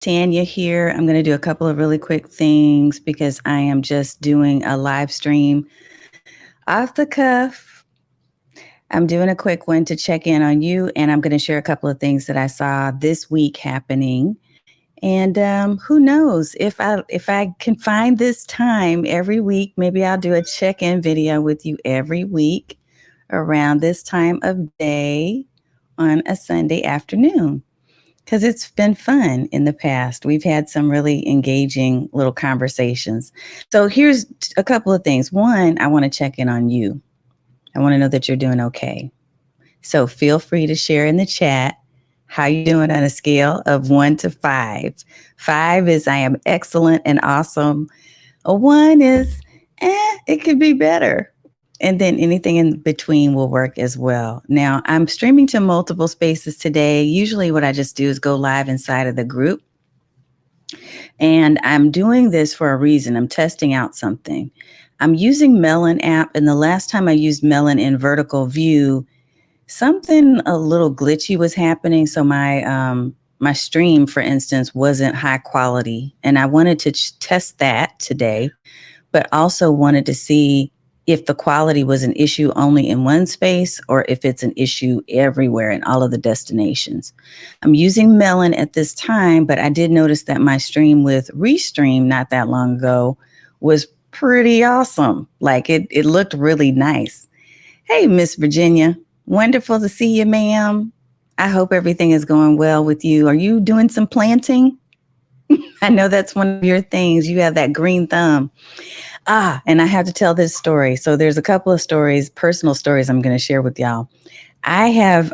Tanya here. I'm going to do a couple of really quick things because I am just doing a live stream off the cuff. I'm doing a quick one to check in on you, and I'm going to share a couple of things that I saw this week happening. And who knows if I can find this time every week, maybe I'll do a check-in video with you every week around this time of day on a Sunday afternoon because it's been fun in the past. We've had some really engaging little conversations. So here's a couple of things. One, I want to check in on you. I want to know that you're doing okay. So feel free to share in the chat how you doing on a scale of 1 to 5. 5 is I am excellent and awesome. A 1 is it could be better. And then anything in between will work as well. Now, I'm streaming to multiple spaces today. Usually what I just do is go live inside of the group. And I'm doing this for a reason. I'm testing out something. I'm using Melon app, and the last time I used Melon in vertical view, something a little glitchy was happening. So my stream, for instance, wasn't high quality. And I wanted to test that today, but also wanted to see if the quality was an issue only in one space or if it's an issue everywhere in all of the destinations. I'm using Melon at this time, but I did notice that my stream with Restream not that long ago was pretty awesome. Like it looked really nice. Hey, Miss Virginia, wonderful to see you, ma'am. I hope everything is going well with you. Are you doing some planting? I know that's one of your things. You have that green thumb. And I have to tell this story. So there's a couple of stories, personal stories I'm going to share with y'all. I have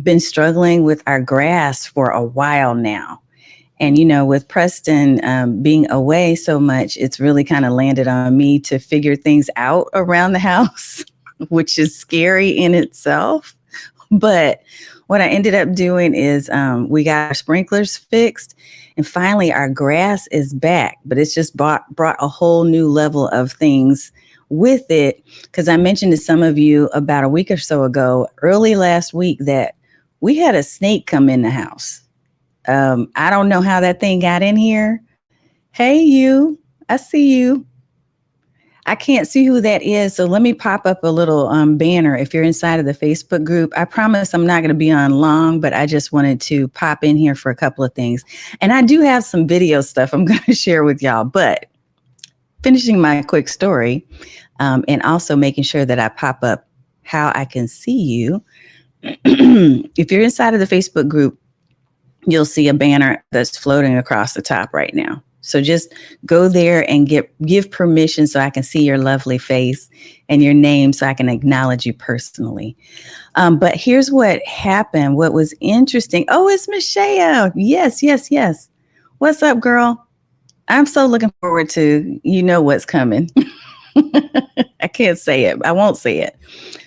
been struggling with our grass for a while now. And, with Preston being away so much, it's really kind of landed on me to figure things out around the house, which is scary in itself. But what I ended up doing is we got our sprinklers fixed, and finally our grass is back, but it's just brought a whole new level of things with it. Because I mentioned to some of you about a week or so ago, early last week, that we had a snake come in the house. I don't know how that thing got in here. Hey, you, I see you. I can't see who that is. So let me pop up a little banner if you're inside of the Facebook group. I promise I'm not going to be on long, but I just wanted to pop in here for a couple of things. And I do have some video stuff I'm going to share with y'all, but finishing my quick story and also making sure that I pop up how I can see you. If you're inside of the Facebook group, you'll see a banner that's floating across the top right now. So just go there and give permission so I can see your lovely face and your name so I can acknowledge you personally. But here's what happened. What was interesting. Oh, it's Michelle. Yes, yes, yes. What's up, girl? I'm so looking forward to, what's coming. I can't say it. I won't say it.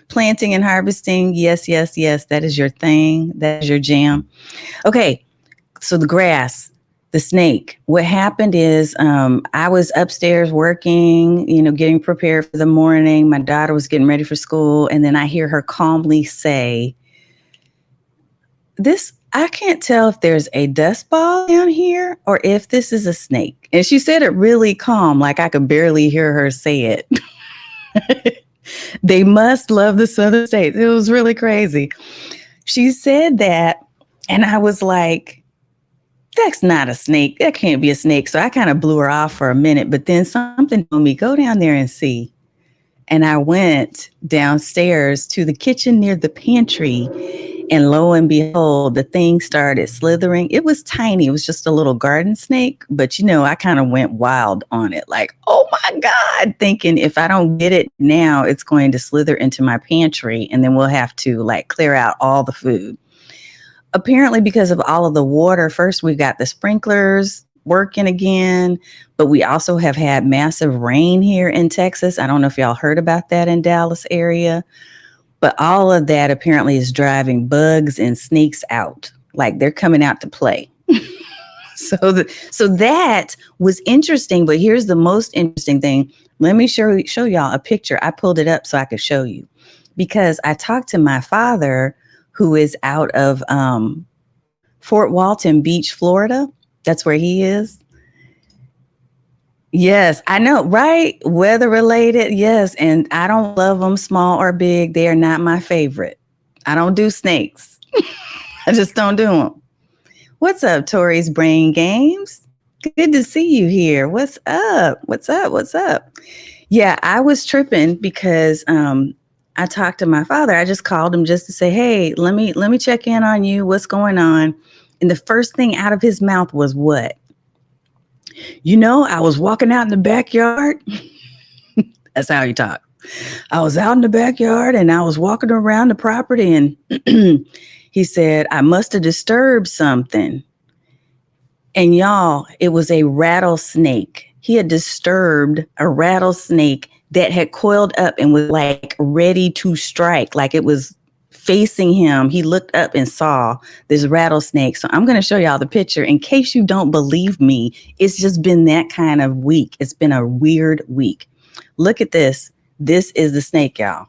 Planting and harvesting. Yes, yes, yes. That is your thing. That is your jam. Okay. So the grass. The snake. What happened is I was upstairs working, getting prepared for the morning. My daughter was getting ready for school. And then I hear her calmly say, I can't tell if there's a dust ball down here or if this is a snake. And she said it really calm, like I could barely hear her say it. They must love the southern states. It was really crazy. She said that, and I was like, that's not a snake. That can't be a snake. So I kind of blew her off for a minute, but then something told me, go down there and see. And I went downstairs to the kitchen near the pantry, and lo and behold, the thing started slithering. It was tiny. It was just a little garden snake, but I kind of went wild on it. Like, oh my God, thinking if I don't get it now, it's going to slither into my pantry and then we'll have to clear out all the food. Apparently, because of all of the water, first we got the sprinklers working again, but we also have had massive rain here in Texas. I don't know if y'all heard about that in Dallas area, but all of that apparently is driving bugs and snakes out. Like they're coming out to play. So that was interesting, but here's the most interesting thing. Let me show y'all a picture. I pulled it up so I could show you because I talked to my father, who is out of Fort Walton Beach, Florida. That's where he is. Yes, I know, right? Weather related. Yes. And I don't love them small or big. They are not my favorite. I don't do snakes. I just don't do them. What's up, Tori's Brain Games? Good to see you here. What's up? What's up? What's up? Yeah, I was tripping because I talked to my father. I just called him just to say, "Hey, let me check in on you. What's going on?" And the first thing out of his mouth was what? I was walking out in the backyard. That's how he talked. I was out in the backyard and I was walking around the property and he said, I must have disturbed something. And y'all, it was a rattlesnake. He had disturbed a rattlesnake that had coiled up and was like ready to strike, like it was facing him. He looked up and saw this rattlesnake. So I'm going to show y'all the picture in case you don't believe me. It's just been that kind of week. It's been a weird week. Look at this. This is the snake, y'all.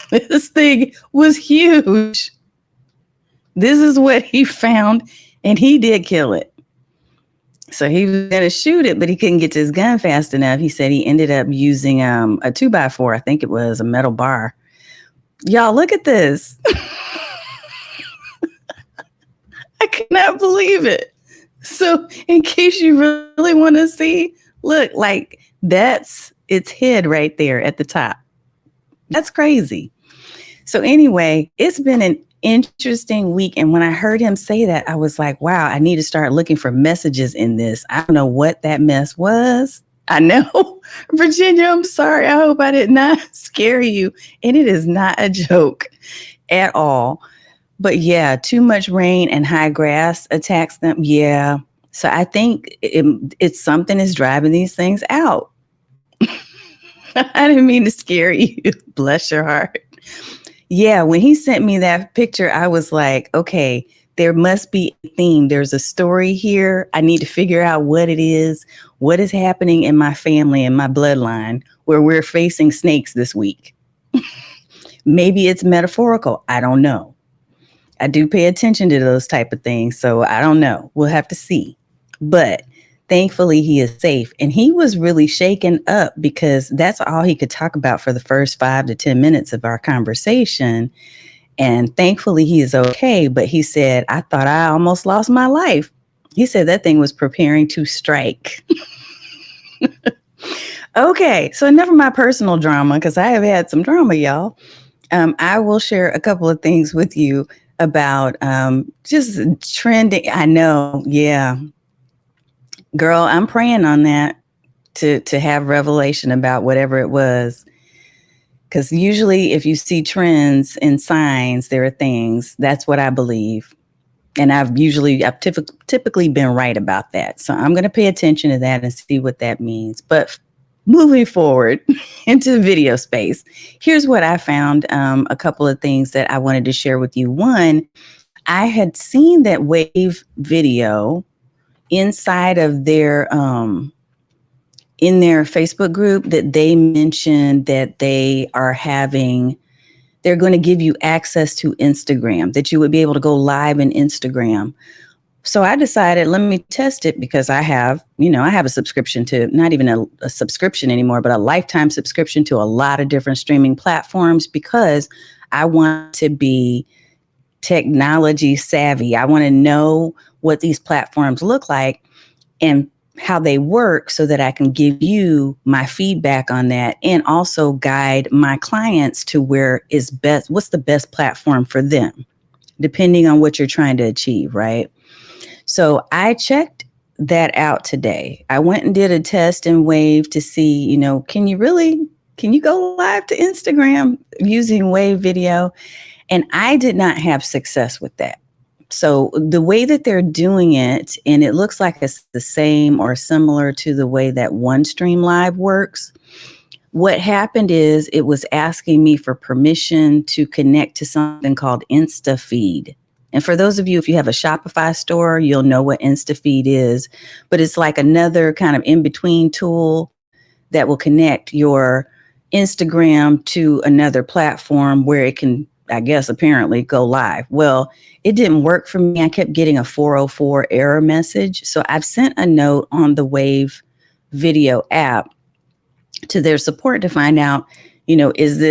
This thing was huge. This is what he found, and he did kill it. So he was going to shoot it, but he couldn't get to his gun fast enough. He said he ended up using a 2x4. I think it was a metal bar. Y'all, look at this. I cannot believe it. So in case you really want to see, look, like that's its head right there at the top. That's crazy. So anyway, it's been an interesting week. And when I heard him say that, I was like, wow, I need to start looking for messages in this. I don't know what that mess was. I know, Virginia, I'm sorry. I hope I did not scare you. And it is not a joke at all. But yeah, too much rain and high grass attacks them. Yeah. So I think it's something is driving these things out. I didn't mean to scare you. Bless your heart. Yeah, when he sent me that picture, I was like, okay, there must be a theme. There's a story here. I need to figure out what it is, what is happening in my family and my bloodline where we're facing snakes this week. Maybe it's metaphorical. I don't know. I do pay attention to those type of things. So I don't know. We'll have to see. But thankfully, he is safe. And he was really shaken up because that's all he could talk about for the first 5 to 10 minutes of our conversation. And thankfully, he is okay. But he said, I thought I almost lost my life. He said that thing was preparing to strike. Okay, so enough of my personal drama because I have had some drama, y'all. I will share a couple of things with you about just trending. I know, yeah. Girl, I'm praying on that to have revelation about whatever it was. Because usually if you see trends and signs, there are things. That's what I believe. And I've typically been right about that. So I'm going to pay attention to that and see what that means. But moving forward into the video space, here's what I found. A couple of things that I wanted to share with you. One, I had seen that Wave video inside of their in their Facebook group that they mentioned that they're going to give you access to Instagram, that you would be able to go live in Instagram. So I decided, let me test it because I have a subscription to, not even a subscription anymore, but a lifetime subscription to a lot of different streaming platforms because I want to be technology savvy. I want to know what these platforms look like and how they work so that I can give you my feedback on that and also guide my clients to what's the best platform for them, depending on what you're trying to achieve, right? So I checked that out today. I went and did a test in Wave to see, can you go live to Instagram using Wave video? And I did not have success with that. So the way that they're doing it, and it looks like it's the same or similar to the way that OneStream Live works. What happened is it was asking me for permission to connect to something called InstaFeed. And for those of you, if you have a Shopify store, you'll know what InstaFeed is, but it's like another kind of in-between tool that will connect your Instagram to another platform where it can I guess apparently go live. Well, it didn't work for me. I kept getting a 404 error message. So I've sent a note on the Wave video app to their support to find out, is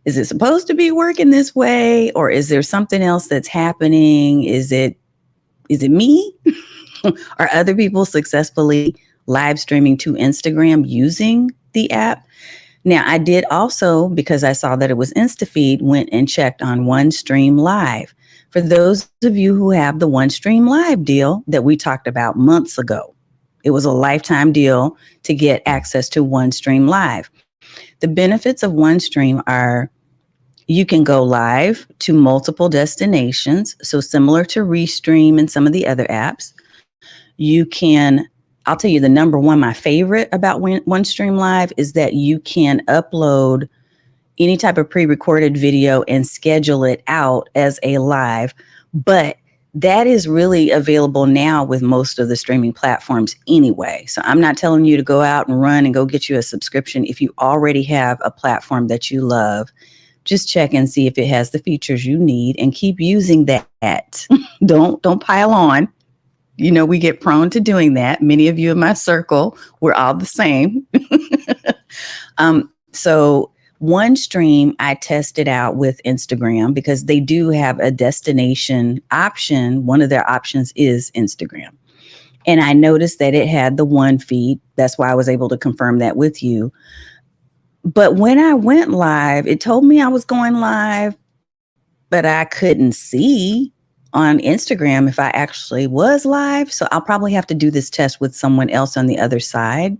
it supposed to be working this way, or is there something else that's happening? Is it me? Are other people successfully live streaming to Instagram using the app? Now, I did also, because I saw that it was InstaFeed, went and checked on OneStream Live. For those of you who have the OneStream Live deal that we talked about months ago, it was a lifetime deal to get access to OneStream Live. The benefits of OneStream are you can go live to multiple destinations, so similar to Restream and some of the other apps. I'll tell you the number one, my favorite about OneStream Live is that you can upload any type of pre-recorded video and schedule it out as a live. But that is really available now with most of the streaming platforms anyway. So I'm not telling you to go out and run and go get you a subscription. If you already have a platform that you love, just check and see if it has the features you need and keep using that. Don't pile on. We get prone to doing that. Many of you in my circle, we're all the same. So OneStream, I tested out with Instagram because they do have a destination option. One of their options is Instagram. And I noticed that it had the one feed. That's why I was able to confirm that with you. But when I went live, it told me I was going live, but I couldn't see on Instagram if I actually was live. So I'll probably have to do this test with someone else on the other side.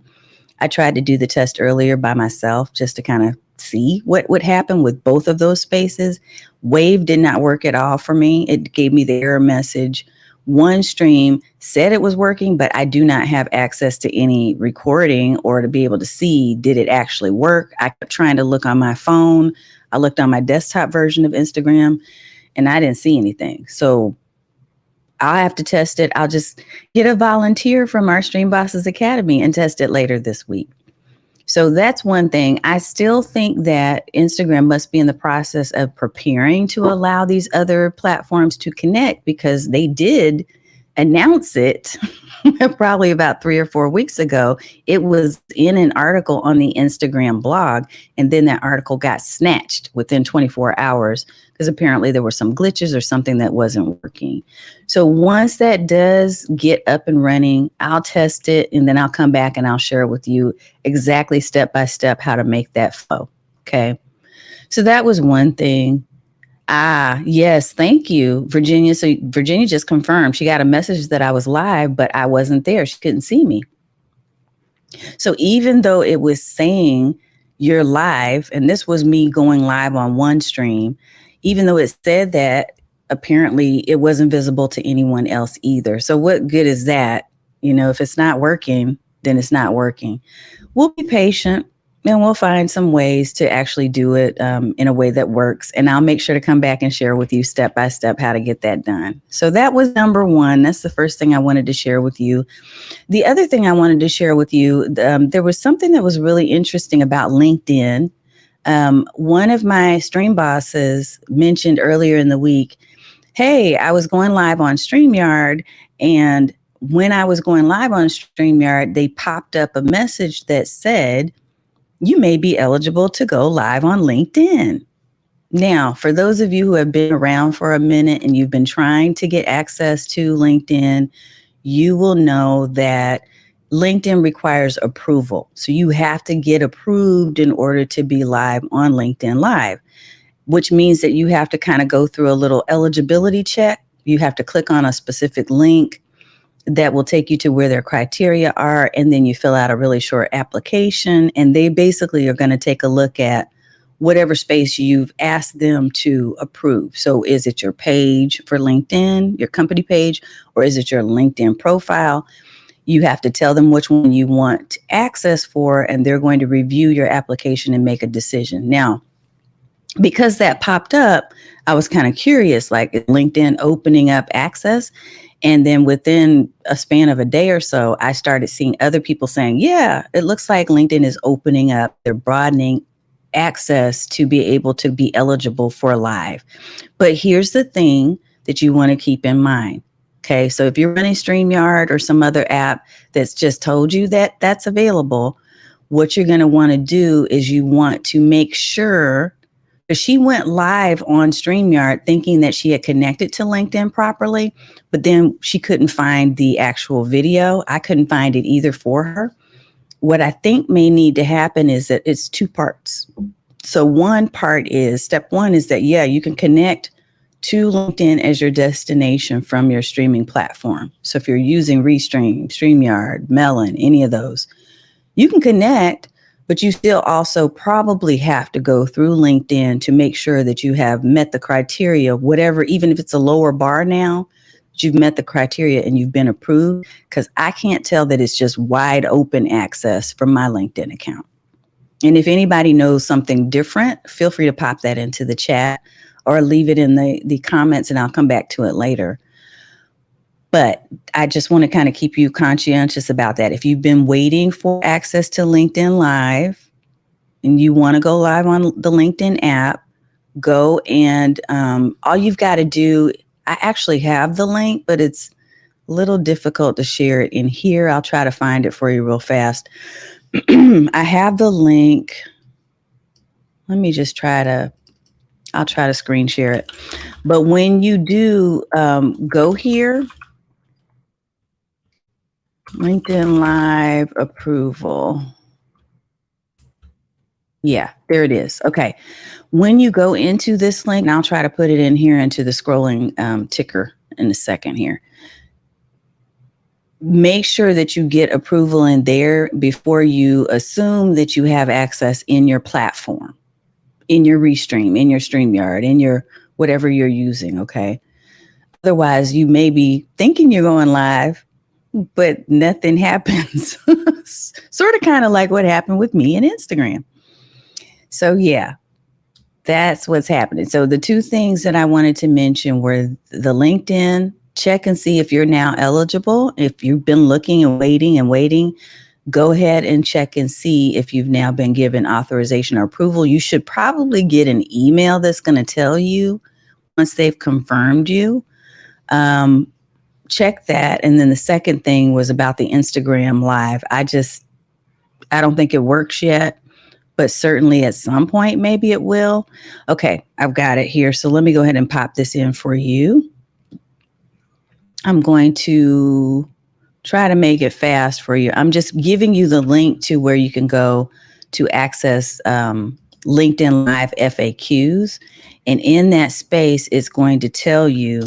I tried to do the test earlier by myself just to kind of see what would happen with both of those spaces. Wave did not work at all for me. It gave me the error message. OneStream said it was working, but I do not have access to any recording or to be able to see, did it actually work? I kept trying to look on my phone. I looked on my desktop version of Instagram and I didn't see anything. So I'll have to test it. I'll just get a volunteer from our Stream Bosses Academy and test it later this week. So that's one thing. I still think that Instagram must be in the process of preparing to allow these other platforms to connect, because they did announce it probably about 3 or 4 weeks ago. It was in an article on the Instagram blog, and then that article got snatched within 24 hours because apparently there were some glitches or something that wasn't working. So once that does get up and running, I'll test it and then I'll come back and I'll share with you exactly step by step how to make that flow. Okay. So that was one thing. Yes, thank you, Virginia. So Virginia just confirmed she got a message that I was live, but I wasn't there. She couldn't see me. So even though it was saying you're live, and this was me going live on OneStream, even though it said that, apparently it wasn't visible to anyone else either. So what good is that? If it's not working, then it's not working. We'll be patient and we'll find some ways to actually do it in a way that works. And I'll make sure to come back and share with you step by step how to get that done. So that was number one. That's the first thing I wanted to share with you. The other thing I wanted to share with you, there was something that was really interesting about LinkedIn. One of my stream bosses mentioned earlier in the week, hey, I was going live on StreamYard, and when I was going live on StreamYard, they popped up a message that said, you may be eligible to go live on LinkedIn. Now, for those of you who have been around for a minute and you've been trying to get access to LinkedIn, you will know that LinkedIn requires approval. So you have to get approved in order to be live on LinkedIn Live, which means that you have to kind of go through a little eligibility check. You have to click on a specific link that will take you to where their criteria are, and then you fill out a really short application, and they basically are going to take a look at whatever space you've asked them to approve. So is it your page for LinkedIn, your company page, or is it your LinkedIn profile? You have to tell them which one you want access for, and they're going to review your application and make a decision. Now, because that popped up, I was kind of curious, like, is LinkedIn opening up access? And then within a span of a day or so, I started seeing other people saying, yeah, it looks like LinkedIn is opening up. They're broadening access to be able to be eligible for live. But here's the thing that you want to keep in mind. Okay, so if you're running StreamYard or some other app that's just told you that that's available, what you're going to want to do is you want to make sure, because she went live on StreamYard thinking that she had connected to LinkedIn properly, but then she couldn't find the actual video. I couldn't find it either for her. What I think may need to happen is that it's two parts. So one part is, step one is that, yeah, you can connect to LinkedIn as your destination from your streaming platform. So if you're using Restream, StreamYard, Melon, any of those, you can connect, but you still also probably have to go through LinkedIn to make sure that you have met the criteria, whatever, even if it's a lower bar now, you've met the criteria and you've been approved, because I can't tell that it's just wide open access from my LinkedIn account. And if anybody knows something different, feel free to pop that into the chat or leave it in the comments and I'll come back to it later. But I just want to kind of keep you conscientious about that. If you've been waiting for access to LinkedIn Live and you want to go live on the LinkedIn app, go and all you've got to do, I actually have the link, but it's a little difficult to share it in here. I'll try to find it for you real fast. I have the link. Let me just I'll try to screen share it. But when you do go here, LinkedIn Live approval. Yeah, there it is. Okay. When you go into this link, and I'll try to put it in here into the scrolling ticker in a second here. Make sure that you get approval in there before you assume that you have access in your platform, in your Restream, in your StreamYard, in your whatever you're using, okay? Otherwise, you may be thinking you're going live, but nothing happens. Sort of kind of like what happened with me and Instagram. So yeah, that's what's happening. So the two things that I wanted to mention were the LinkedIn, check and see if you're now eligible. If you've been looking and waiting, go ahead and check and see if you've now been given authorization or approval. You should probably get an email that's going to tell you once they've confirmed you. Check that. And then the second thing was about the Instagram Live. I don't think it works yet, but certainly at some point, maybe it will. Okay, I've got it here. So let me go ahead and pop this in for you. I'm going to try to make it fast for you. I'm just giving you the link to where you can go to access LinkedIn Live FAQs. And in that space, it's going to tell you,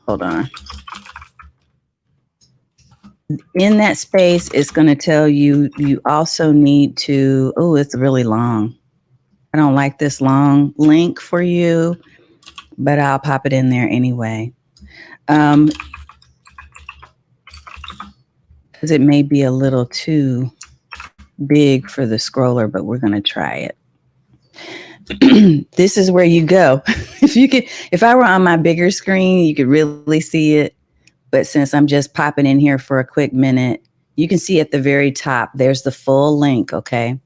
hold on. In that space, it's going to tell you, you also need to, oh, it's really long. I don't like this long link for you, but I'll pop it in there anyway. Because it may be a little too big for the scroller, but we're going to try it. This is where you go. If I were on my bigger screen, you could really see it. But since I'm just popping in here for a quick minute, you can see at the very top, there's the full link. Okay.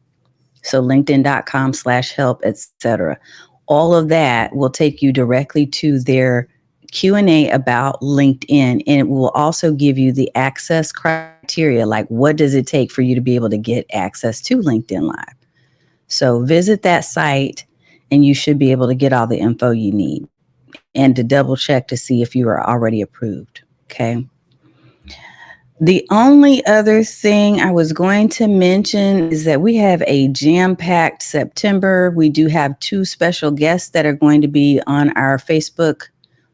So linkedin.com/help, etc. All of that will take you directly to their Q&A about LinkedIn. And it will also give you the access criteria, like what does it take for you to be able to get access to LinkedIn Live. So visit that site and you should be able to get all the info you need and to double check to see if you are already approved. Okay. The only other thing I was going to mention is that we have a jam-packed September. We do have 2 special guests that are going to be on our Facebook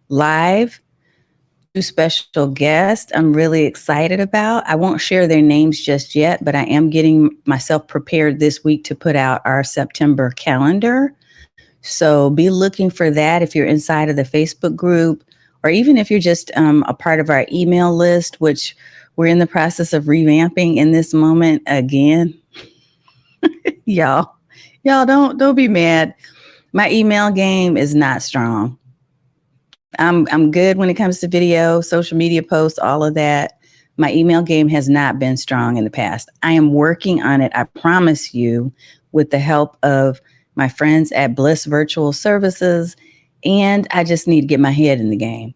Live. 2 special guests I'm really excited about. I won't share their names just yet, but I am getting myself prepared this week to put out our September calendar. So be looking for that if you're inside of the Facebook group, or even if you're just a part of our email list, which we're in the process of revamping in this moment again. Y'all don't be mad. My email game is not strong. I'm good when it comes to video, social media posts, all of that. My email game has not been strong in the past. I am working on it, I promise you, with the help of my friends at Bliss Virtual Services. And I just need to get my head in the game.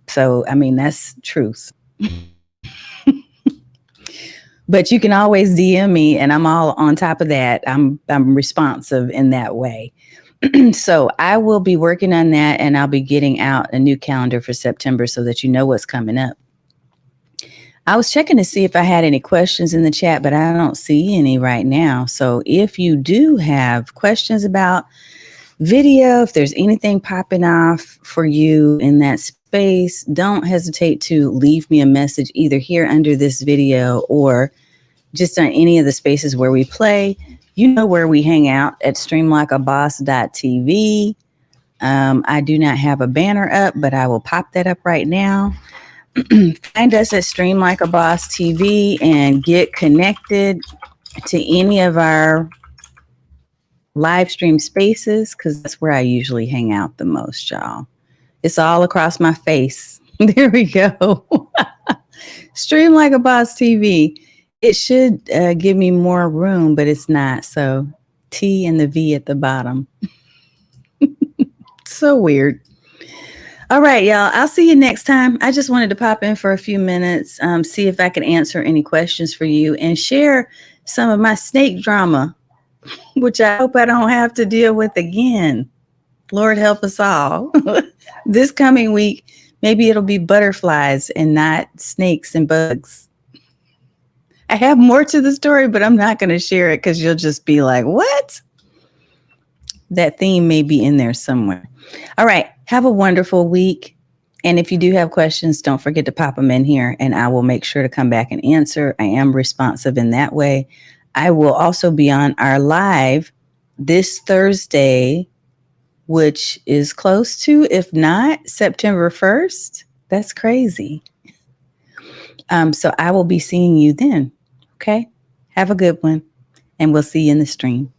So, I mean, that's truth. But you can always DM me, and I'm all on top of that. I'm responsive in that way. So I will be working on that, and I'll be getting out a new calendar for September so that you know what's coming up. I was checking to see if I had any questions in the chat, but I don't see any right now. So if you do have questions about video, if there's anything popping off for you in that space, don't hesitate to leave me a message either here under this video or just on any of the spaces where we play. You know where we hang out at streamlikeaboss.tv. I do not have a banner up, but I will pop that up right now. Find us at Stream Like a Boss TV and get connected to any of our live stream spaces, because that's where I usually hang out the most, y'all. It's all across my face. There we go. Stream Like a Boss TV. It should give me more room, but it's not. So T and the V at the bottom. So weird. All right, y'all. I'll see you next time. I just wanted to pop in for a few minutes, see if I can answer any questions for you and share some of my snake drama, which I hope I don't have to deal with again. Lord help us all. This coming week, maybe it'll be butterflies and not snakes and bugs. I have more to the story, but I'm not going to share it because you'll just be like, what? That theme may be in there somewhere. All right. Have a wonderful week. And if you do have questions, don't forget to pop them in here and I will make sure to come back and answer. I am responsive in that way. I will also be on our live this Thursday, which is close to, if not, September 1st. That's crazy. So I will be seeing you then. Okay. Have a good one. And we'll see you in the stream.